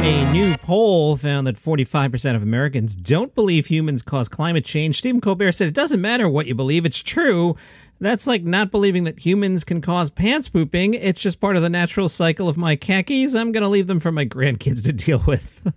A new poll found that 45% of Americans don't believe humans cause climate change. Stephen Colbert said it doesn't matter what you believe, it's true. That's like not believing that humans can cause pants pooping. It's just part of the natural cycle of my khakis. I'm going to leave them for my grandkids to deal with.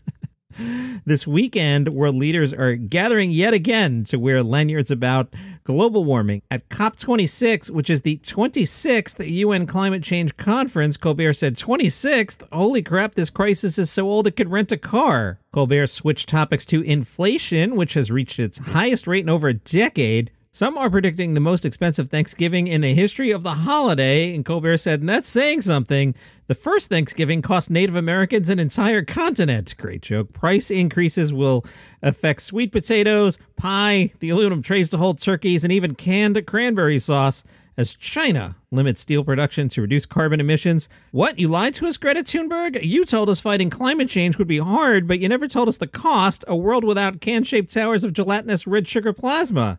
This weekend, world leaders are gathering yet again to wear lanyards about global warming. At COP26, which is the 26th UN Climate Change Conference, Colbert said, 26th? Holy crap, this crisis is so old it could rent a car. Colbert switched topics to inflation, which has reached its highest rate in over a decade. Some are predicting the most expensive Thanksgiving in the history of the holiday, and Colbert said, and that's saying something. The first Thanksgiving cost Native Americans an entire continent. Great joke. Price increases will affect sweet potatoes, pie, the aluminum trays to hold turkeys, and even canned cranberry sauce as China limits steel production to reduce carbon emissions. What? You lied to us, Greta Thunberg? You told us fighting climate change would be hard, but you never told us the cost. A world without can-shaped towers of gelatinous red sugar plasma.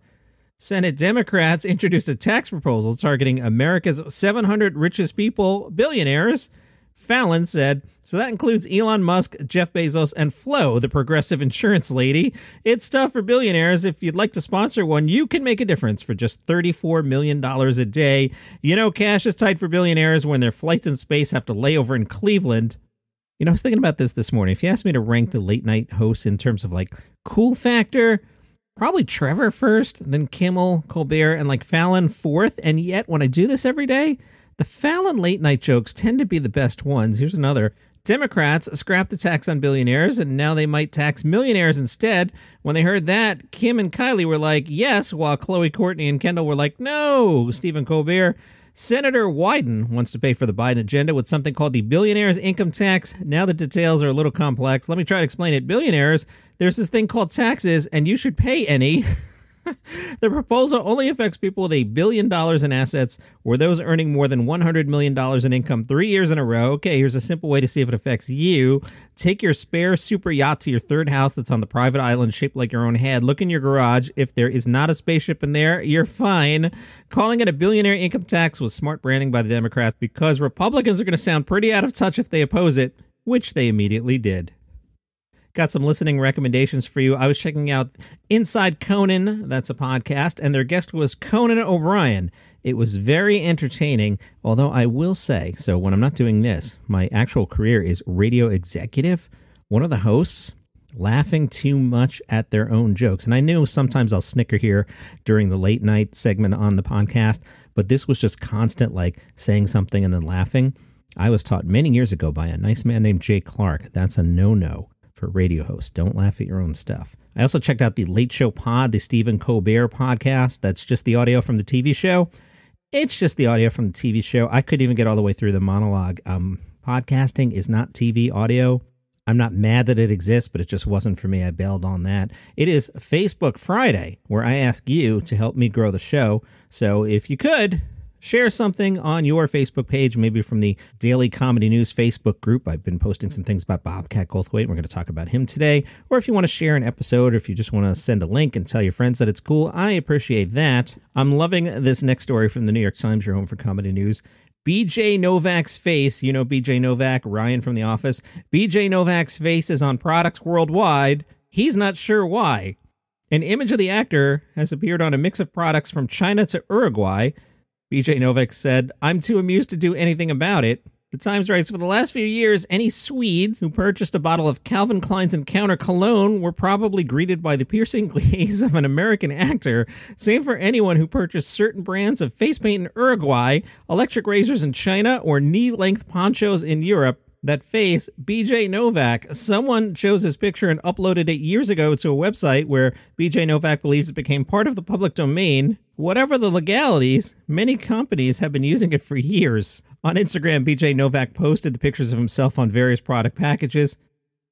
Senate Democrats introduced a tax proposal targeting America's 700 richest people, billionaires. Fallon said, so that includes Elon Musk, Jeff Bezos, and Flo, the progressive insurance lady. It's tough for billionaires. If you'd like to sponsor one, you can make a difference for just $34 million a day. You know, cash is tight for billionaires when their flights in space have to lay over in Cleveland. You know, I was thinking about this morning. If you asked me to rank the late night hosts in terms of like cool factor, probably Trevor first, then Kimmel, Colbert, and like Fallon fourth. And yet, when I do this every day, the Fallon late night jokes tend to be the best ones. Here's another. Democrats scrapped the tax on billionaires, and now they might tax millionaires instead. When they heard that, Kim and Kylie were like, yes, while Khloe, Courtney, and Kendall were like, no. Stephen Colbert. Senator Wyden wants to pay for the Biden agenda with something called the billionaire's income tax. Now the details are a little complex. Let me try to explain it. Billionaires, there's this thing called taxes, and you should pay any. The proposal only affects people with $1 billion in assets or those earning more than $100 million in income 3 years in a row. Okay, here's a simple way to see if it affects you. Take your spare super yacht to your third house that's on the private island shaped like your own head. Look in your garage. If there is not a spaceship in there, you're fine. Calling it a billionaire income tax was smart branding by the Democrats because Republicans are going to sound pretty out of touch if they oppose it, which they immediately did. Got some listening recommendations for you. I was checking out Inside Conan, that's a podcast, and their guest was Conan O'Brien. It was very entertaining, although I will say, so when I'm not doing this, my actual career is radio executive. One of the hosts laughing too much at their own jokes. And I knew sometimes I'll snicker here during the late night segment on the podcast, but this was just constant, like saying something and then laughing. I was taught many years ago by a nice man named Jay Clark. That's a no-no for radio hosts. Don't laugh at your own stuff. I also checked out the Late Show Pod, the Stephen Colbert podcast. That's just the audio from the TV show. It's just the audio from the TV show. I couldn't even get all the way through the monologue. Podcasting is not TV audio. I'm not mad that it exists, but it just wasn't for me. I bailed on that. It is Facebook Friday, where I ask you to help me grow the show. So if you could, share something on your Facebook page, maybe from the Daily Comedy News Facebook group. I've been posting some things about Bobcat Golthwait. We're going to talk about him today. Or if you want to share an episode, or if you just want to send a link and tell your friends that it's cool, I appreciate that. I'm loving this next story from the New York Times, your home for comedy news. BJ Novak's face, you know BJ Novak, Ryan from The Office. BJ Novak's face is on products worldwide. He's not sure why. An image of the actor has appeared on a mix of products from China to Uruguay. BJ Novak said, I'm too amused to do anything about it. The Times writes, for the last few years, any Swedes who purchased a bottle of Calvin Klein's Encounter cologne were probably greeted by the piercing gaze of an American actor. Same for anyone who purchased certain brands of face paint in Uruguay, electric razors in China, or knee-length ponchos in Europe. That face, BJ Novak. Someone chose his picture and uploaded it years ago to a website where BJ Novak believes it became part of the public domain. Whatever the legalities, many companies have been using it for years. On Instagram, BJ Novak posted the pictures of himself on various product packages.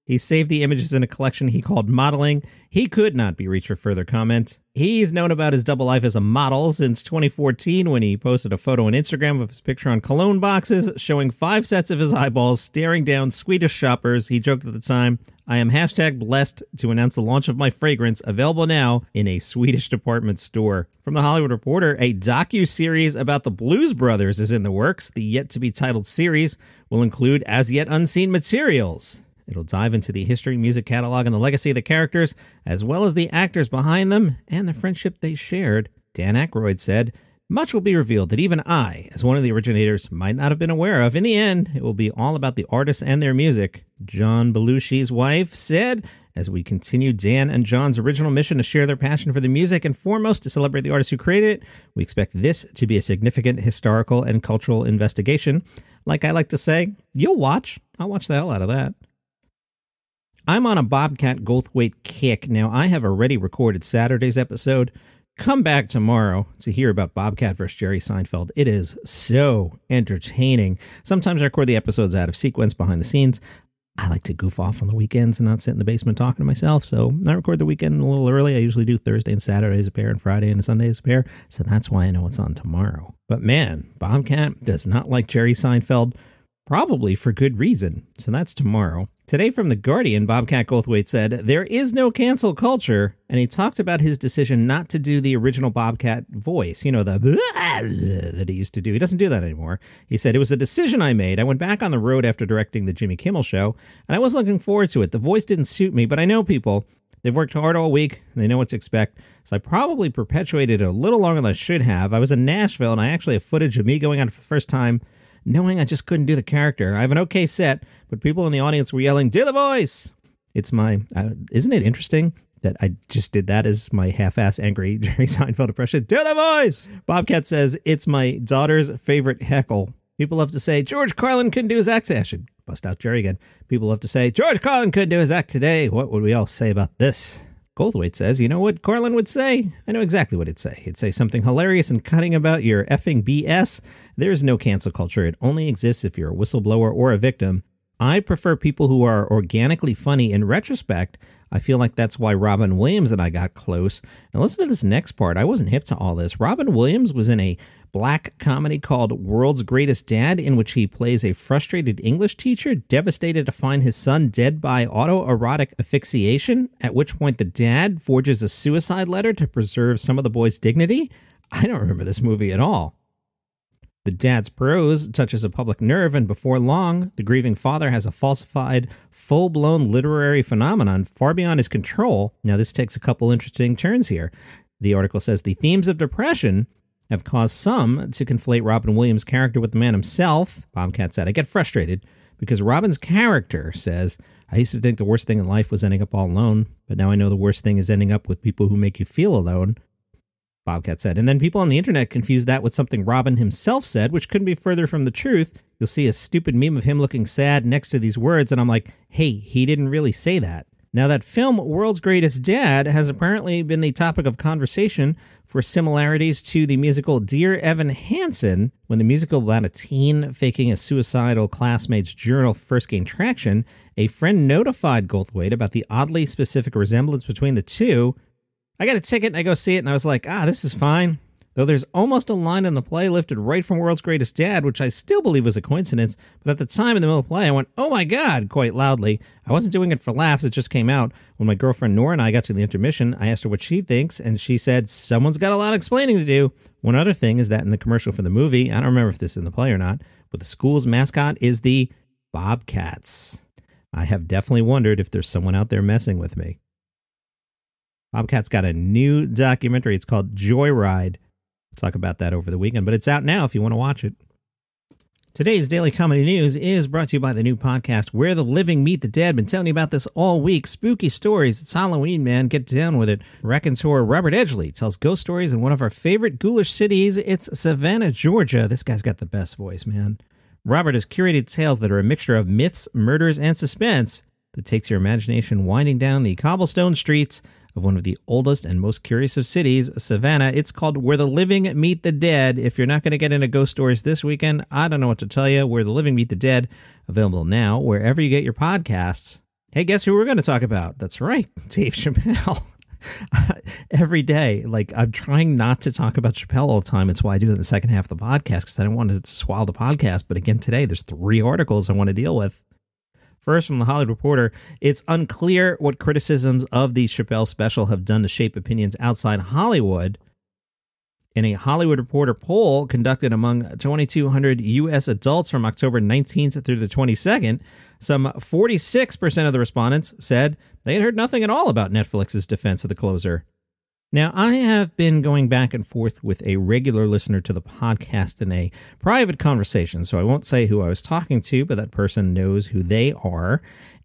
He saved the images in a collection he called Modeling. He could not be reached for further comment. He's known about his double life as a model since 2014 when he posted a photo on Instagram of his picture on cologne boxes showing 5 sets of his eyeballs staring down Swedish shoppers. He joked at the time, I am #blessed to announce the launch of my fragrance, available now in a Swedish department store. From The Hollywood Reporter, a docu-series about the Blues Brothers is in the works. The yet-to-be-titled series will include as-yet-unseen materials. It'll dive into the history, music catalog, and the legacy of the characters, as well as the actors behind them and the friendship they shared. Dan Aykroyd said, "Much will be revealed that even I, as one of the originators, might not have been aware of. In the end, it will be all about the artists and their music." John Belushi's wife said, "As we continue Dan and John's original mission to share their passion for the music and foremost to celebrate the artists who created it, we expect this to be a significant historical and cultural investigation. Like I like to say, you'll watch. I'll watch the hell out of that." I'm on a Bobcat Golthwait kick. Now, I have already recorded Saturday's episode. Come back tomorrow to hear about Bobcat versus Jerry Seinfeld. It is so entertaining. Sometimes I record the episodes out of sequence behind the scenes. I like to goof off on the weekends and not sit in the basement talking to myself, so I record the weekend a little early. I usually do Thursday and Saturday as a pair and Friday and Sunday as a pair, so that's why I know what's on tomorrow. But man, Bobcat does not like Jerry Seinfeld, probably for good reason, so that's tomorrow. Today from The Guardian, Bobcat Golthwait said, "There is no cancel culture," and he talked about his decision not to do the original Bobcat voice, you know, the that he used to do. He doesn't do that anymore. He said, "It was a decision I made. I went back on the road after directing the Jimmy Kimmel Show, and I was looking forward to it. The voice didn't suit me, but I know people. They've worked hard all week, and they know what to expect, so I probably perpetuated it a little longer than I should have. I was in Nashville, and I actually have footage of me going on for the first time, knowing I just couldn't do the character. I have an okay set, but people in the audience were yelling, 'Do the voice!' It's my, isn't it interesting that I just did that as my half-ass angry Jerry Seinfeld impression? 'Do the voice!' Bobcat says, 'It's my daughter's favorite heckle. People love to say, George Carlin couldn't do his act.' I should bust out Jerry again. People love to say, George Carlin couldn't do his act today. What would we all say about this?" Golthwait says, "You know what Carlin would say? I know exactly what he'd say. He'd say something hilarious and cutting about your effing BS. There is no cancel culture. It only exists if you're a whistleblower or a victim. I prefer people who are organically funny in retrospect. I feel like that's why Robin Williams and I got close." Now listen to this next part. I wasn't hip to all this. Robin Williams was in a black comedy called World's Greatest Dad, in which he plays a frustrated English teacher devastated to find his son dead by autoerotic asphyxiation, at which point the dad forges a suicide letter to preserve some of the boy's dignity. I don't remember this movie at all. The dad's prose touches a public nerve, and before long, the grieving father has a falsified, full-blown literary phenomenon far beyond his control. Now, this takes a couple interesting turns here. The article says the themes of depression have caused some to conflate Robin Williams' character with the man himself. Bobcat said, "I get frustrated because Robin's character says, I used to think the worst thing in life was ending up all alone, but now I know the worst thing is ending up with people who make you feel alone." Bobcat said, and then people on the internet confuse that with something Robin himself said, which couldn't be further from the truth. You'll see a stupid meme of him looking sad next to these words, and I'm like, hey, he didn't really say that. Now, that film, World's Greatest Dad, has apparently been the topic of conversation for similarities to the musical Dear Evan Hansen. When the musical about a teen faking a suicidal classmate's journal first gained traction, a friend notified Golthwait about the oddly specific resemblance between the two. I got a ticket and I go see it and I was like, this is fine. Though there's almost a line in the play lifted right from World's Greatest Dad, which I still believe was a coincidence, but at the time in the middle of the play I went, oh my God, quite loudly. I wasn't doing it for laughs, it just came out. When my girlfriend Nora and I got to the intermission, I asked her what she thinks, and she said, someone's got a lot of explaining to do. One other thing is that in the commercial for the movie, I don't remember if this is in the play or not, but the school's mascot is the Bobcats. I have definitely wondered if there's someone out there messing with me. Bobcat's got a new documentary. It's called Joyride. We'll talk about that over the weekend, but it's out now if you want to watch it. Today's Daily Comedy News is brought to you by the new podcast, Where the Living Meet the Dead. Been telling you about this all week. Spooky stories. It's Halloween, man. Get down with it. Raconteur Robert Edgley tells ghost stories in one of our favorite ghoulish cities. It's Savannah, Georgia. This guy's got the best voice, man. Robert has curated tales that are a mixture of myths, murders, and suspense that takes your imagination winding down the cobblestone streets of one of the oldest and most curious of cities, Savannah. It's called Where the Living Meet the Dead. If you're not going to get into ghost stories this weekend, I don't know what to tell you. Where the Living Meet the Dead, available now wherever you get your podcasts. Hey, guess who we're going to talk about? That's right, Dave Chappelle. Every day, I'm trying not to talk about Chappelle all the time. It's why I do it in the second half of the podcast, because I don't want to swallow the podcast. But again, today, there's 3 articles I want to deal with. First, from the Hollywood Reporter, it's unclear what criticisms of the Chappelle special have done to shape opinions outside Hollywood. In a Hollywood Reporter poll conducted among 2,200 U.S. adults from October 19th through the 22nd, some 46% of the respondents said they had heard nothing at all about Netflix's defense of The Closer. Now, I have been going back and forth with a regular listener to the podcast in a private conversation, so I won't say who I was talking to, but that person knows who they are,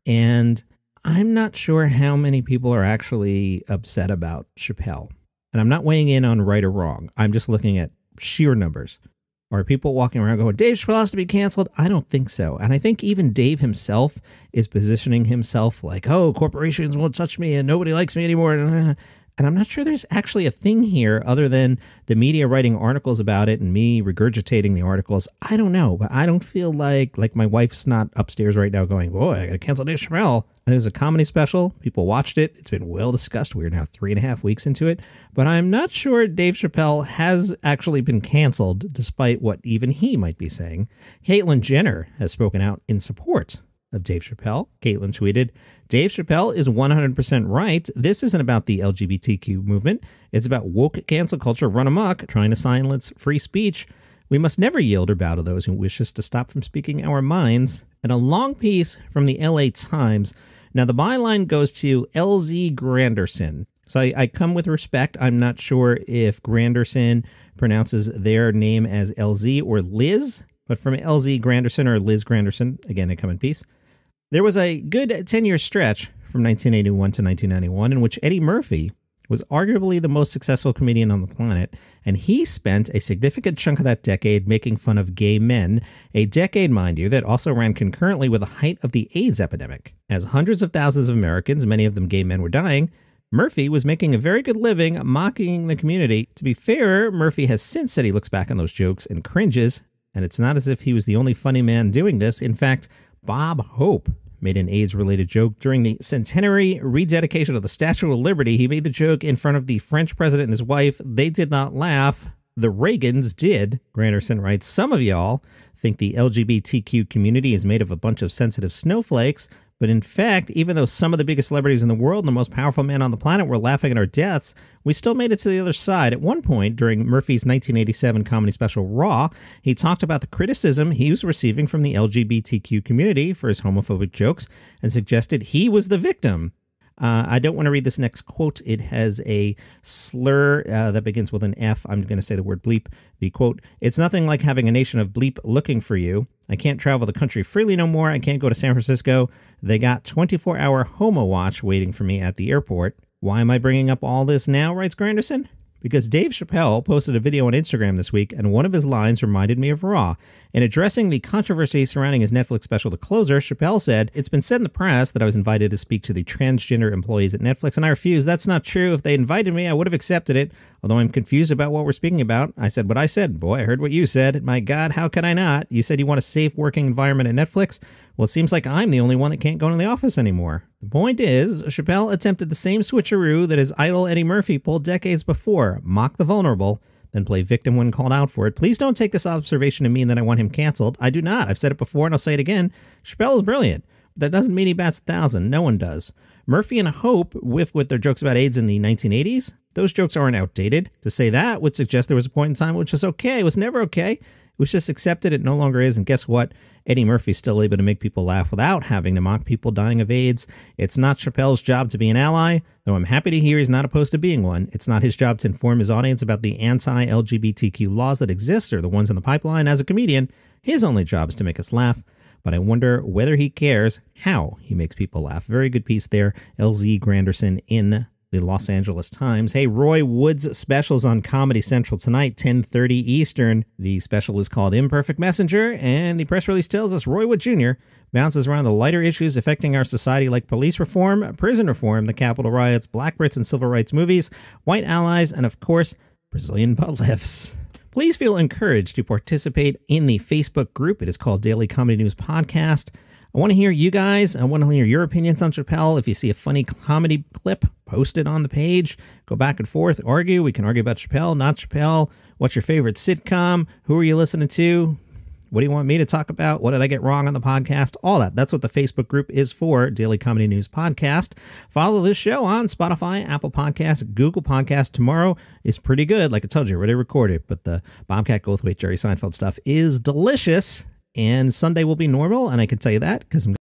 and I'm not sure how many people are actually upset about Chappelle. And I'm not weighing in on right or wrong. I'm just looking at sheer numbers. Are people walking around going, Dave Chappelle has to be canceled? I don't think so. And I think even Dave himself is positioning himself like, oh, corporations won't touch me and nobody likes me anymore. And I'm not sure there's actually a thing here other than the media writing articles about it and me regurgitating the articles. I don't know, but I don't feel like my wife's not upstairs right now going, boy, I got to cancel Dave Chappelle. It was a comedy special. People watched it. It's been well discussed. We're now 3.5 weeks into it. But I'm not sure Dave Chappelle has actually been canceled, despite what even he might be saying. Caitlyn Jenner has spoken out in support of Dave Chappelle. Caitlyn tweeted, Dave Chappelle is 100% right. This isn't about the LGBTQ movement. It's about woke cancel culture run amok, trying to silence free speech. We must never yield or bow to those who wish us to stop from speaking our minds. And a long piece from the LA Times. Now, the byline goes to LZ Granderson. So I come with respect. I'm not sure if Granderson pronounces their name as LZ or Liz, but from LZ Granderson or Liz Granderson, again, I come in peace. There was a good 10-year stretch from 1981 to 1991 in which Eddie Murphy was arguably the most successful comedian on the planet, and he spent a significant chunk of that decade making fun of gay men, a decade, mind you, that also ran concurrently with the height of the AIDS epidemic. As hundreds of thousands of Americans, many of them gay men, were dying, Murphy was making a very good living mocking the community. To be fair, Murphy has since said he looks back on those jokes and cringes, and it's not as if he was the only funny man doing this. In fact, Bob Hope made an AIDS-related joke during the centenary rededication of the Statue of Liberty. He made the joke in front of the French president and his wife. They did not laugh. The Reagans did. Granderson writes, some of y'all think the LGBTQ community is made of a bunch of sensitive snowflakes, but in fact, even though some of the biggest celebrities in the world and the most powerful men on the planet were laughing at our deaths, we still made it to the other side. At one point, during Murphy's 1987 comedy special Raw, he talked about the criticism he was receiving from the LGBTQ community for his homophobic jokes and suggested he was the victim. I don't want to read this next quote. It has a slur that begins with an F. I'm going to say the word bleep. The quote, it's nothing like having a nation of bleep looking for you. I can't travel the country freely no more. I can't go to San Francisco. They got 24-hour Homo Watch waiting for me at the airport. Why am I bringing up all this now, writes Granderson? Because Dave Chappelle posted a video on Instagram this week, and one of his lines reminded me of Raw. In addressing the controversy surrounding his Netflix special The Closer, Chappelle said, it's been said in the press that I was invited to speak to the transgender employees at Netflix, and I refused. That's not true. If they invited me, I would have accepted it. Although I'm confused about what we're speaking about. I said what I said. Boy, I heard what you said. My God, how could I not? You said you want a safe working environment at Netflix? Well, it seems like I'm the only one that can't go into the office anymore. The point is, Chappelle attempted the same switcheroo that his idol Eddie Murphy pulled decades before. Mock the vulnerable, then play victim when called out for it. Please don't take this observation to mean that I want him canceled. I do not. I've said it before and I'll say it again. Chappelle is brilliant. But that doesn't mean he bats 1,000. No one does. Murphy and Hope whiffed with their jokes about AIDS in the 1980s. Those jokes aren't outdated. To say that would suggest there was a point in time which was okay. It was never okay. It was just accepted. It no longer is. And guess what? Eddie Murphy's still able to make people laugh without having to mock people dying of AIDS. It's not Chappelle's job to be an ally, though I'm happy to hear he's not opposed to being one. It's not his job to inform his audience about the anti-LGBTQ laws that exist or the ones in the pipeline. As a comedian, his only job is to make us laugh. But I wonder whether he cares how he makes people laugh. Very good piece there, LZ Granderson in the Los Angeles Times. Hey, Roy Wood's special's on Comedy Central tonight, 10:30 Eastern. The special is called Imperfect Messenger, and the press release tells us Roy Wood Jr. bounces around the lighter issues affecting our society like police reform, prison reform, the Capitol riots, black Brits and civil rights movies, white allies, and of course, Brazilian butt lifts. Please feel encouraged to participate in the Facebook group. It is called Daily Comedy News Podcast. I want to hear you guys. I want to hear your opinions on Chappelle. If you see a funny comedy clip, post it on the page. Go back and forth, argue. We can argue about Chappelle, not Chappelle. What's your favorite sitcom? Who are you listening to? What do you want me to talk about? What did I get wrong on the podcast? All that. That's what the Facebook group is for, Daily Comedy News Podcast. Follow this show on Spotify, Apple Podcasts, Google Podcasts. Tomorrow is pretty good. Like I told you, already recorded, but the Bobcat Golthwait, Jerry Seinfeld stuff is delicious. And Sunday will be normal, and I can tell you that because I'm